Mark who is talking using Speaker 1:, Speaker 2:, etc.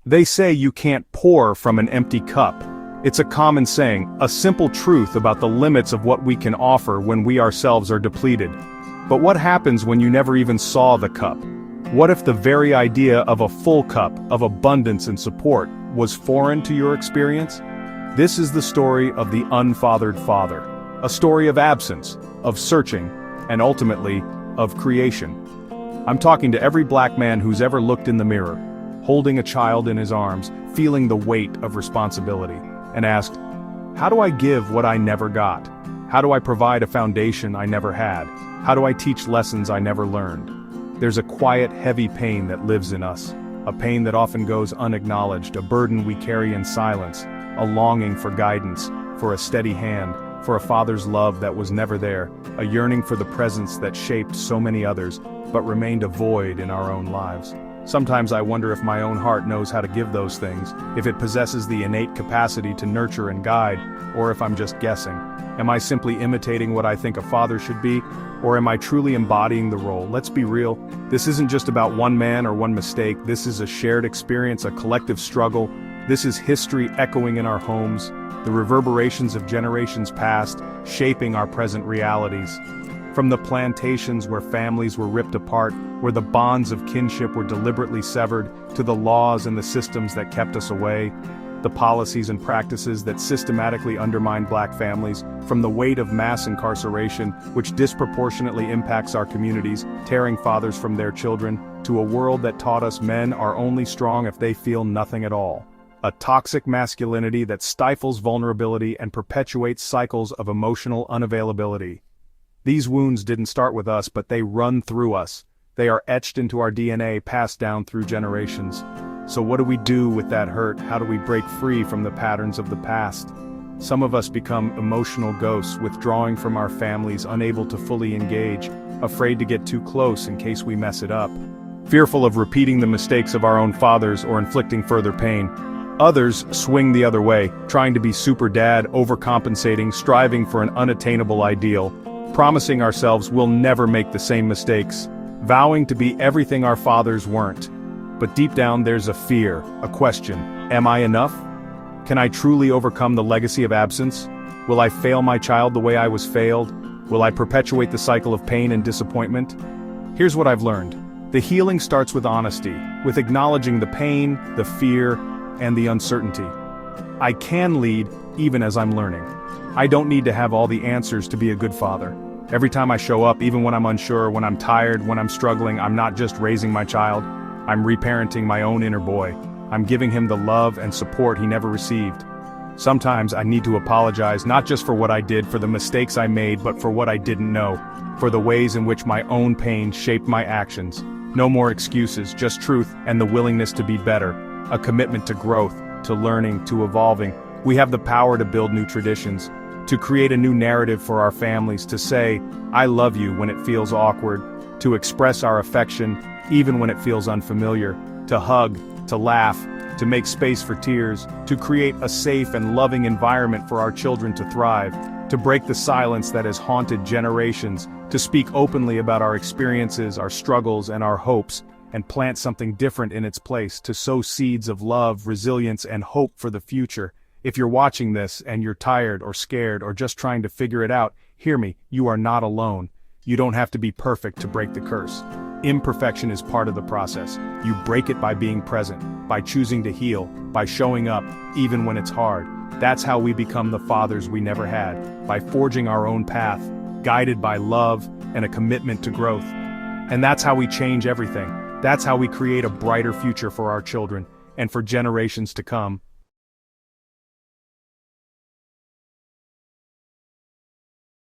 Speaker 1: They say you can't pour from an empty cup. It's a common saying, a simple truth about the limits of what we can offer when we ourselves are depleted. But what happens when you never even saw the cup? What if the very idea of a full cup, of abundance and support, was foreign to your experience? This is the story of the unfathered father. A story of absence, of searching, and ultimately, of creation. I'm talking to every black man who's ever looked in the mirror, holding a child in his arms, feeling the weight of responsibility, and asked, how do I give what I never got? How do I provide a foundation I never had? How do I teach lessons I never learned? There's a quiet, heavy pain that lives in us, a pain that often goes unacknowledged, a burden we carry in silence, a longing for guidance, for a steady hand, for a father's love that was never there, a yearning for the presence that shaped so many others, but remained a void in our own lives. Sometimes I wonder if my own heart knows how to give those things, if it possesses the innate capacity to nurture and guide, or if I'm just guessing. Am I simply imitating what I think a father should be, or am I truly embodying the role? Let's be real, this isn't just about one man or one mistake, this is a shared experience, a collective struggle. This is history echoing in our homes, the reverberations of generations past, shaping our present realities. From the plantations where families were ripped apart, where the bonds of kinship were deliberately severed, to the laws and the systems that kept us away, the policies and practices that systematically undermined black families, from the weight of mass incarceration, which disproportionately impacts our communities, tearing fathers from their children, to a world that taught us men are only strong if they feel nothing at all. A toxic masculinity that stifles vulnerability and perpetuates cycles of emotional unavailability. These wounds didn't start with us, but they run through us. They are etched into our DNA, passed down through generations. So what do we do with that hurt? How do we break free from the patterns of the past? Some of us become emotional ghosts, withdrawing from our families, unable to fully engage, afraid to get too close in case we mess it up, fearful of repeating the mistakes of our own fathers or inflicting further pain. Others swing the other way, trying to be super dad, overcompensating, striving for an unattainable ideal, promising ourselves we'll never make the same mistakes, vowing to be everything our fathers weren't. But deep down there's a fear, a question, am I enough? Can I truly overcome the legacy of absence? Will I fail my child the way I was failed? Will I perpetuate the cycle of pain and disappointment? Here's what I've learned. The healing starts with honesty, with acknowledging the pain, the fear, and the uncertainty. I can lead even as I'm learning. I don't need to have all the answers to be a good father. Every time I show up, even when I'm unsure, when I'm tired, when I'm struggling, I'm not just raising my child, I'm reparenting my own inner boy. I'm giving him the love and support he never received. Sometimes I need to apologize, not just for what I did, for the mistakes I made, but for what I didn't know, for the ways in which my own pain shaped my actions. No more excuses, just truth and the willingness to be better, a commitment to growth, to learning, to evolving. We have the power to build new traditions, to create a new narrative for our families, to say, I love you when it feels awkward, to express our affection even when it feels unfamiliar, to hug, to laugh, to make space for tears, to create a safe and loving environment for our children to thrive, to break the silence that has haunted generations, to speak openly about our experiences, our struggles, and our hopes, and plant something different in its place, to sow seeds of love, resilience, and hope for the future. If you're watching this and you're tired or scared or just trying to figure it out, hear me, you are not alone. You don't have to be perfect to break the curse. Imperfection is part of the process. You break it by being present, by choosing to heal, by showing up, even when it's hard. That's how we become the fathers we never had, by forging our own path, guided by love and a commitment to growth. And that's how we change everything. That's how we create a brighter future for our children and for generations to come.